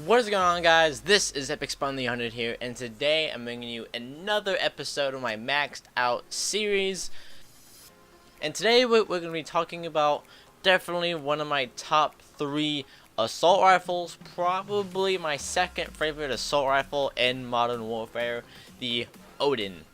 What is going on, guys? This is Epic Spawn the 100 here, and today I'm bringing you another episode of my Maxed Out series. And today we're going to be talking about definitely one of my top 3 assault rifles, probably my second favorite assault rifle in Modern Warfare, the Odin.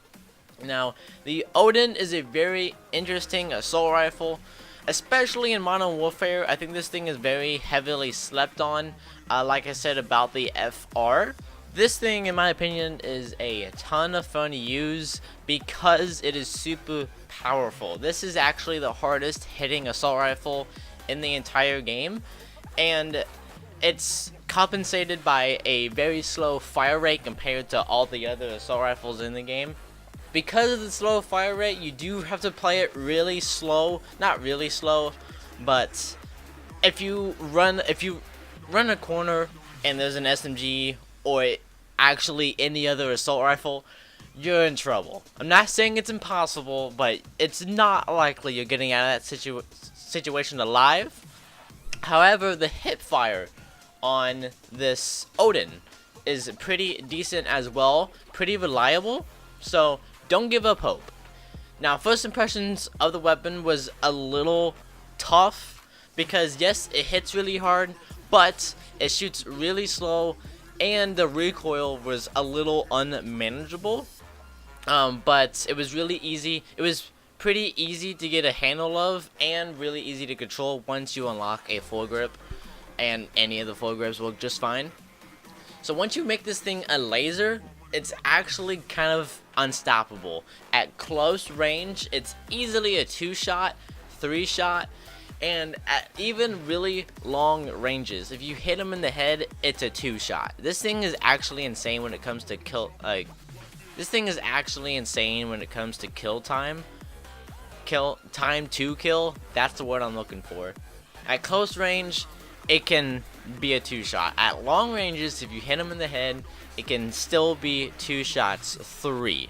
Now, the Odin is a very interesting assault rifle, especially in Modern Warfare. I think this thing is very heavily slept on. Like I said about the FR, this thing, in my opinion, is a ton of fun to use because it is super powerful. This is actually the hardest hitting assault rifle in the entire game, and it's compensated by a very slow fire rate compared to all the other assault rifles in the game. Because of the slow fire rate, you do have to play it really slow. Not really slow, but if you run a corner and there's an SMG or actually any other assault rifle, you're in trouble. I'm not saying it's impossible, but it's not likely you're getting out of that situation alive. However, the hip fire on this Odin is pretty decent as well, pretty reliable, so don't give up hope. Now, first impressions of the weapon was a little tough because yes, it hits really hard, but it shoots really slow and the recoil was a little unmanageable. But it was really easy. It was pretty easy to get a handle of and really easy to control once you unlock a foregrip, and any of the foregrips work just fine. So once you make this thing a laser, it's actually kind of unstoppable. At close range, it's easily a 2-shot, 3-shot, and at even really long ranges, if you hit them in the head, it's a 2-shot. This thing is actually insane when it comes to kill time. Kill time to kill. That's the word I'm looking for. At close range, it can be a 2-shot. At long ranges, if you hit them in the head, it can still be 2 shots, 3.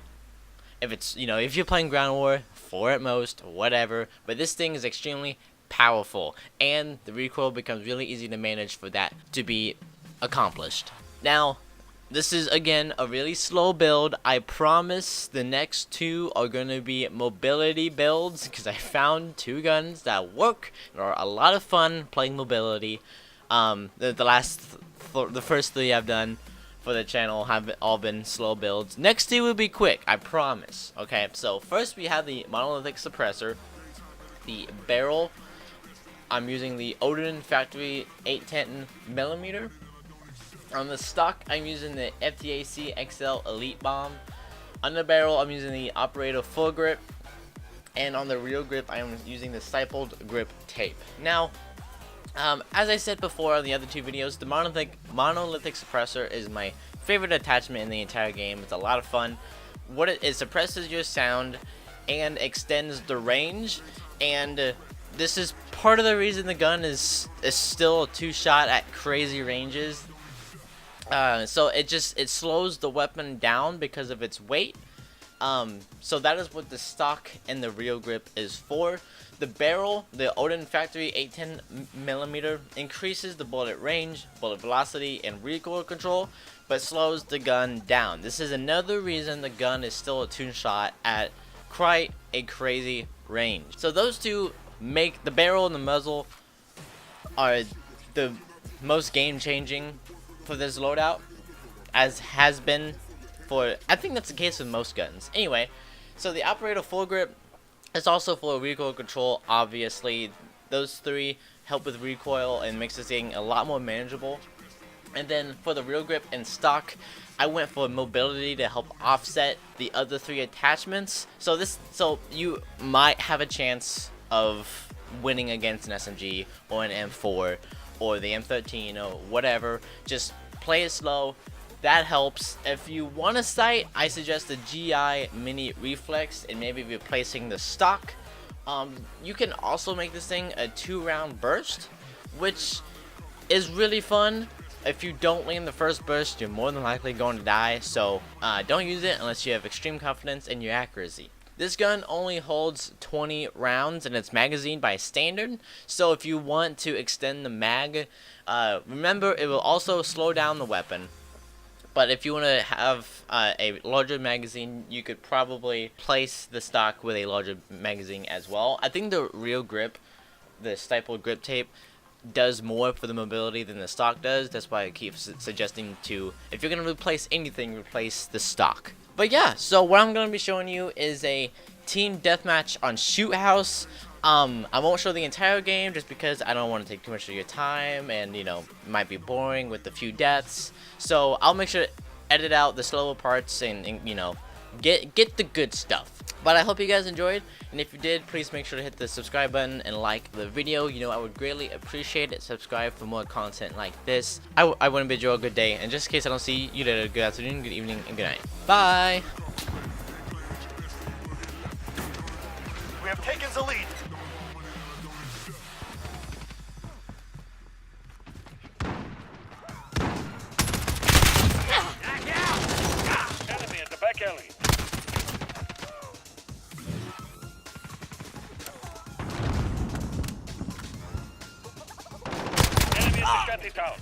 If it's, if you're playing ground war, 4 at most, whatever. But this thing is extremely powerful, and the recoil becomes really easy to manage for that to be accomplished. Now, this is again a really slow build. I promise the next 2 are going to be mobility builds because I found 2 guns that work and are a lot of fun playing mobility. The first 3 I've done for the channel have all been slow builds. Next 2 will be quick, I promise. Okay, so first we have the monolithic suppressor, the barrel. I'm using the Odin Factory 810mm. On the stock, I'm using the FTAC XL Elite Bomb. On the barrel, I'm using the Operator Foregrip. And on the rear grip, I'm using the Stippled Grip Tape. Now, as I said before on the other 2 videos, the monolithic suppressor is my favorite attachment in the entire game. It's a lot of fun. What it suppresses your sound and extends the range, and this is part of the reason the gun is still a 2-shot at crazy ranges. So it slows the weapon down because of its weight. So that is what the stock and the rear grip is for. The barrel, the Odin Factory 810mm, increases the bullet range, bullet velocity, and recoil control, but slows the gun down. This is another reason the gun is still a 2-shot at quite a crazy range. So those 2 make the barrel and the muzzle are the most game-changing for this loadout, as has been for, I think that's the case with most guns. Anyway, so the Operator Foregrip is also for recoil control. Obviously, those 3 help with recoil and makes this thing a lot more manageable. And then for the rear grip and stock, I went for mobility to help offset the other 3 attachments. So you might have a chance of winning against an SMG or an M4 or the M13 or whatever. Just play it slow. That helps. If you want a sight, I suggest the GI Mini Reflex and maybe replacing the stock. You can also make this thing a 2-round burst, which is really fun. If you don't land the first burst, you're more than likely going to die, so don't use it unless you have extreme confidence in your accuracy. This gun only holds 20 rounds and it's magazine by standard, so if you want to extend the mag, remember it will also slow down the weapon. But if you want to have a larger magazine, you could probably place the stock with a larger magazine as well. I think the real grip, the stapled grip tape, does more for the mobility than the stock does. That's why I keep suggesting to, if you're going to replace anything, replace the stock. But yeah, so what I'm going to be showing you is a team deathmatch on Shoot House. I won't show the entire game just because I don't want to take too much of your time, and you know, it might be boring with a few deaths. So I'll make sure to edit out the slower parts and you know, get the good stuff. But I hope you guys enjoyed, and if you did, please make sure to hit the subscribe button and like the video. You know, I would greatly appreciate it. Subscribe for more content like this. I want to bid you all a good day, and just in case I don't see you later, good afternoon, good evening, and good night. Bye! We have taken the lead. Enemy at the back alley. Enemy at the shanty town.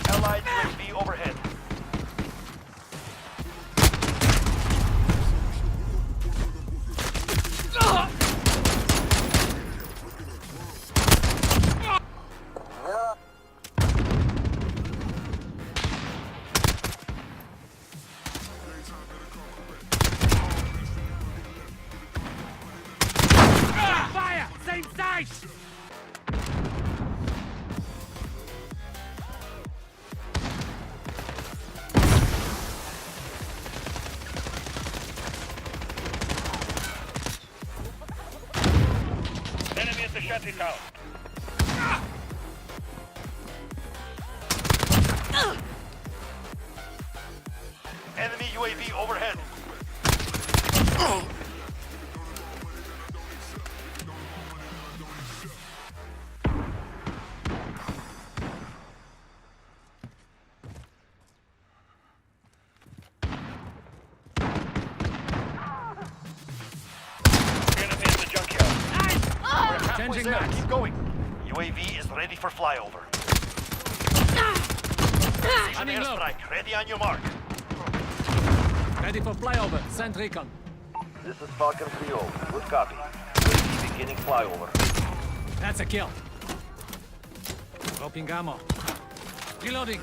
Allied UAV overhead. Fire! Same side! Enemy at the shanty town. Enemy UAV overhead. Enemy at the junkyard. We're halfway Changing there. max. Keep going. UAV is ready for flyover. Running low. Airstrike ready on your mark. Ready for flyover. Send recon. This is Falcon 3-0. Good copy. UAV beginning flyover. That's a kill. Dropping ammo. Reloading.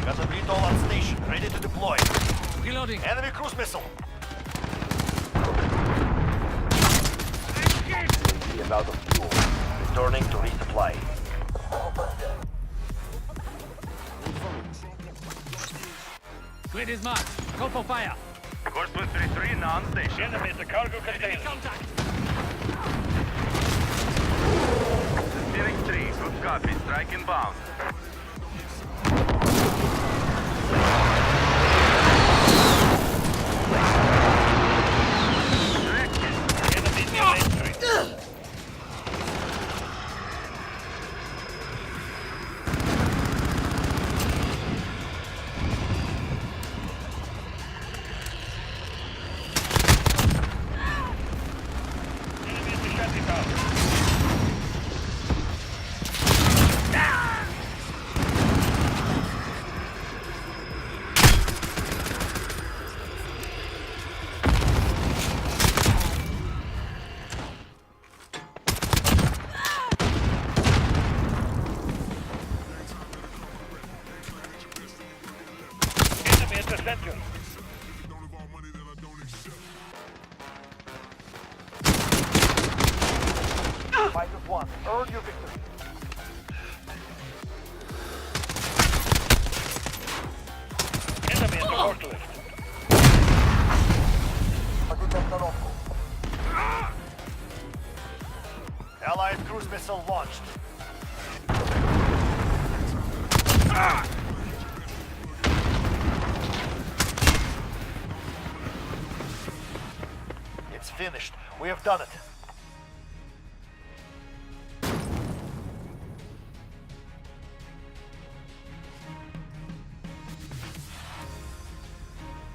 Got the VTOL on station, ready to deploy. Reloading. Enemy cruise missile. Is out of fuel. Returning to resupply. Grid is marked. Go for fire. Course 133 now on station. Enemy at the cargo container. Contact. Steering 3, good copy, strike inbound. Enemy near Main Street. Enemy at the shanty town. Enemy at the center. Fighters 1, earn your victory. Enemy at the forklift. Allied cruise missile launched. It's finished. We have done it.